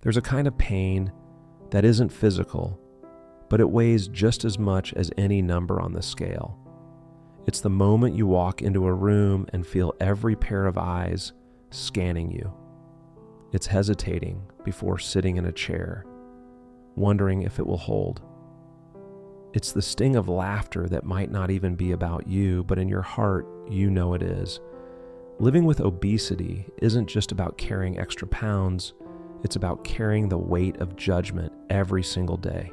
There's a kind of pain that isn't physical, but it weighs just as much as any number on the scale. It's the moment you walk into a room and feel every pair of eyes scanning you. It's hesitating before sitting in a chair, wondering if it will hold. It's the sting of laughter that might not even be about you, but in your heart, you know it is. Living with obesity isn't just about carrying extra pounds, it's about carrying the weight of judgment every single day.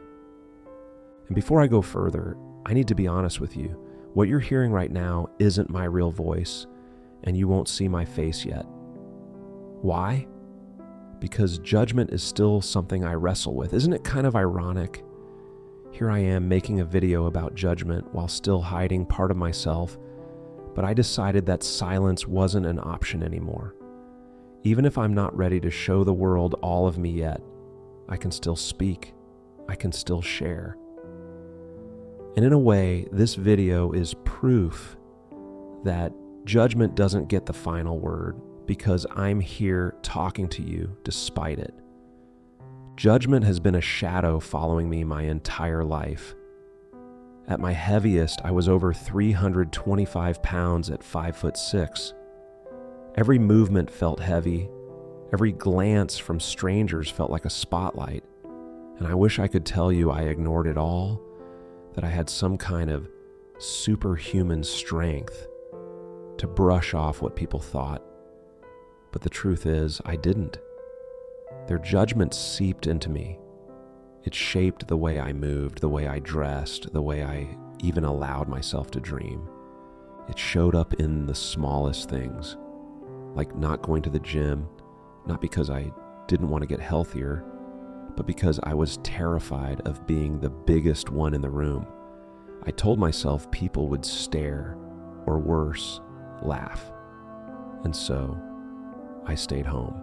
And before I go further, I need to be honest with you. What you're hearing right now isn't my real voice, and you won't see my face yet. Why? Because judgment is still something I wrestle with. Isn't it kind of ironic? Here I am making a video about judgment while still hiding part of myself, but I decided that silence wasn't an option anymore. Even if I'm not ready to show the world all of me yet, I can still speak. I can still share. And in a way, this video is proof that judgment doesn't get the final word because I'm here talking to you despite it. Judgment has been a shadow following me my entire life. At my heaviest, I was over 325 pounds at 5'6". Every movement felt heavy. Every glance from strangers felt like a spotlight. And I wish I could tell you I ignored it all, that I had some kind of superhuman strength to brush off what people thought. But the truth is, I didn't. Their judgment seeped into me. It shaped the way I moved, the way I dressed, the way I even allowed myself to dream. It showed up in the smallest things, like not going to the gym, not because I didn't want to get healthier, but because I was terrified of being the biggest one in the room. I told myself people would stare, or worse, laugh. And so I stayed home.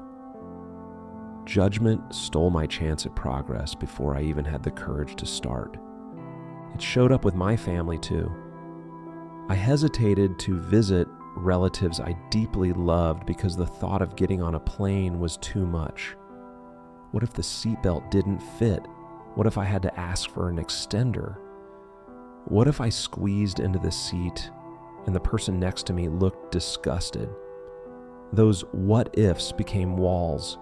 Judgment stole my chance at progress before I even had the courage to start. It showed up with my family too. I hesitated to visit relatives I deeply loved because the thought of getting on a plane was too much. What if the seatbelt didn't fit? What if I had to ask for an extender? What if I squeezed into the seat and the person next to me looked disgusted? Those what ifs became walls.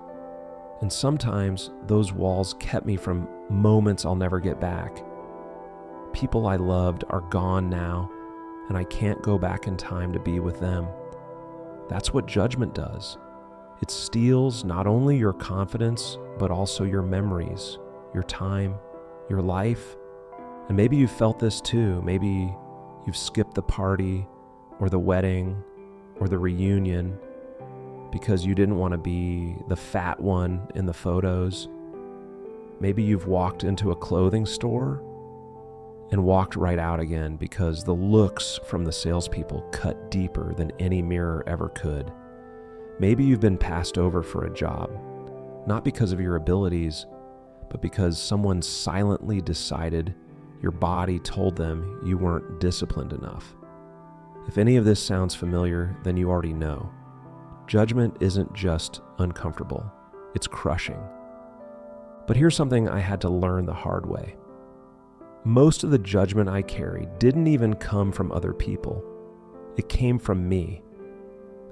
And sometimes those walls kept me from moments I'll never get back. People I loved are gone now, and I can't go back in time to be with them. That's what judgment does. It steals not only your confidence, but also your memories, your time, your life. And maybe you felt this too. Maybe you've skipped the party or the wedding or the reunion because you didn't want to be the fat one in the photos. Maybe you've walked into a clothing store and walked right out again because the looks from the salespeople cut deeper than any mirror ever could. Maybe you've been passed over for a job, not because of your abilities, but because someone silently decided your body told them you weren't disciplined enough. If any of this sounds familiar, then you already know. Judgment isn't just uncomfortable, it's crushing. But here's something I had to learn the hard way. Most of the judgment I carried didn't even come from other people. It came from me.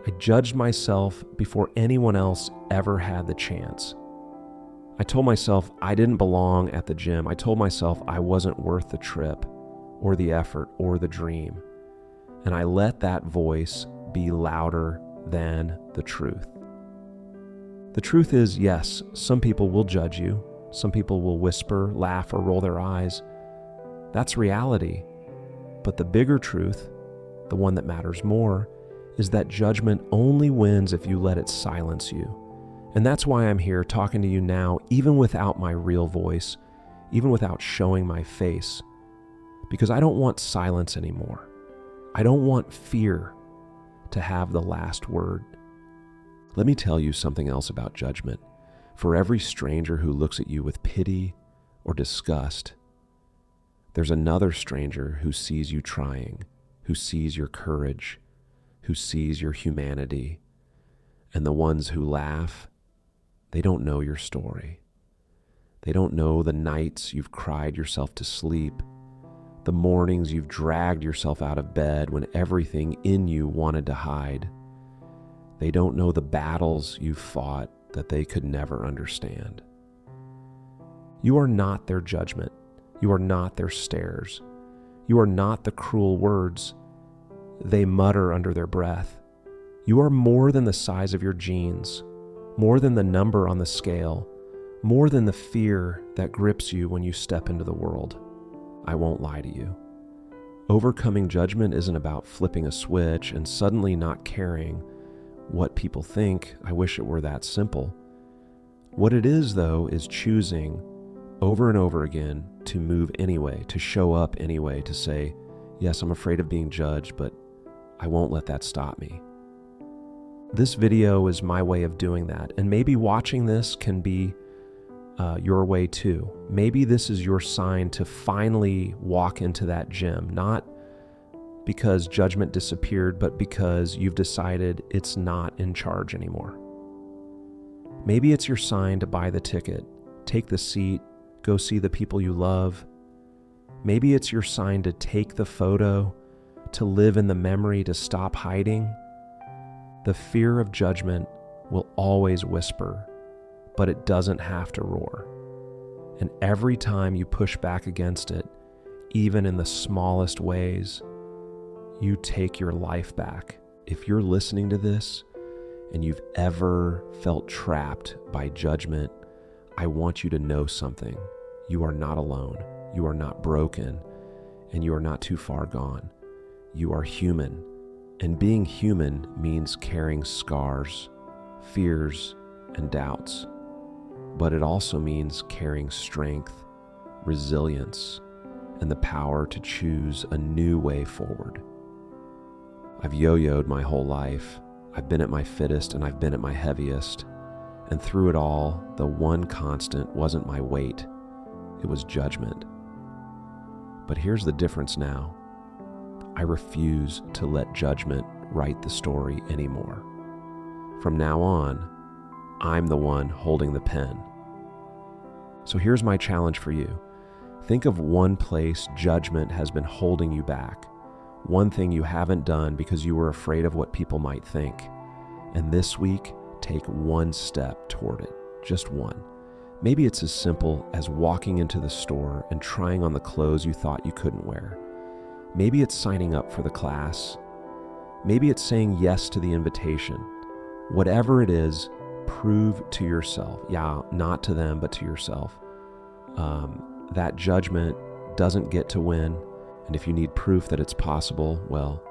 I judged myself before anyone else ever had the chance. I told myself I didn't belong at the gym. I told myself I wasn't worth the trip, or the effort, or the dream. And I let that voice be louder than the truth. The truth is, yes, some people will judge you. Some people will whisper, laugh, or roll their eyes. That's reality. But the bigger truth, the one that matters more, is that judgment only wins if you let it silence you. And that's why I'm here talking to you now, even without my real voice, even without showing my face. Because I don't want silence anymore. I don't want fear to have the last word. Let me tell you something else about judgment. For every stranger who looks at you with pity or disgust, there's another stranger who sees you trying, who sees your courage, who sees your humanity. And the ones who laugh, They don't know your story. They don't know the nights you've cried yourself to sleep, the mornings you've dragged yourself out of bed when everything in you wanted to hide. They don't know the battles you've fought that they could never understand. You are not their judgment. You are not their stares. You are not the cruel words they mutter under their breath. You are more than the size of your jeans, more than the number on the scale, more than the fear that grips you when you step into the world. I won't lie to you. Overcoming judgment isn't about flipping a switch and suddenly not caring what people think. I wish it were that simple. What it is, though, is choosing over and over again to move anyway, to show up anyway, to say, yes, I'm afraid of being judged, but I won't let that stop me. This video is my way of doing that, and maybe watching this can be your way too. Maybe this is your sign to finally walk into that gym, not because judgment disappeared, but because you've decided it's not in charge anymore. Maybe it's your sign to buy the ticket, take the seat, go see the people you love. Maybe it's your sign to take the photo, to live in the memory, to stop hiding. The fear of judgment will always whisper, but it doesn't have to roar. And every time you push back against it, even in the smallest ways, you take your life back. If you're listening to this and you've ever felt trapped by judgment, I want you to know something. You are not alone. You are not broken, and you are not too far gone. You are human, and being human means carrying scars, fears, and doubts. But it also means carrying strength, resilience, and the power to choose a new way forward. I've yo-yoed my whole life. I've been at my fittest and I've been at my heaviest. And through it all, the one constant wasn't my weight, it was judgment. But here's the difference now. I refuse to let judgment write the story anymore. From now on, I'm the one holding the pen. So here's my challenge for you. Think of one place judgment has been holding you back, one thing you haven't done because you were afraid of what people might think. And this week, take one step toward it, just one. Maybe it's as simple as walking into the store and trying on the clothes you thought you couldn't wear. Maybe it's signing up for the class. Maybe it's saying yes to the invitation. Whatever it is, prove to yourself, not to them, but to yourself, that judgment doesn't get to win. And if you need proof that it's possible, well,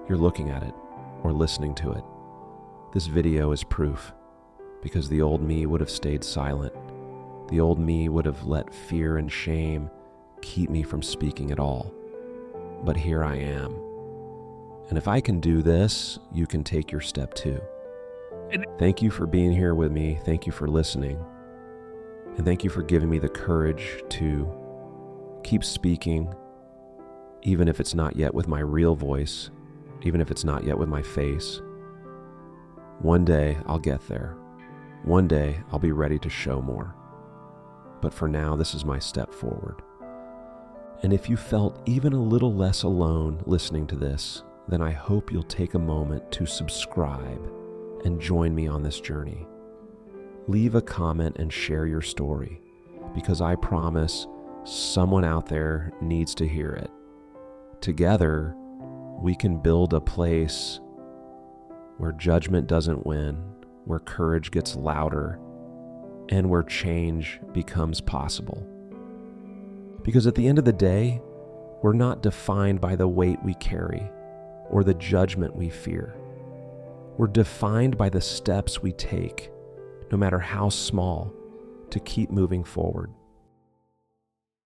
you're looking at it or listening to it. This video is proof, because the old me would have stayed silent. The old me would have let fear and shame keep me from speaking at all. But here I am. And if I can do this, you can take your step too. Thank you for being here with me. Thank you for listening. And thank you for giving me the courage to keep speaking, even if it's not yet with my real voice, even if it's not yet with my face. One day I'll get there. One day I'll be ready to show more. But for now, this is my step forward. And if you felt even a little less alone listening to this, then I hope you'll take a moment to subscribe and join me on this journey. Leave a comment and share your story, because I promise someone out there needs to hear it. Together, we can build a place where judgment doesn't win, where courage gets louder, and where change becomes possible. Because at the end of the day, we're not defined by the weight we carry or the judgment we fear. We're defined by the steps we take, no matter how small, to keep moving forward.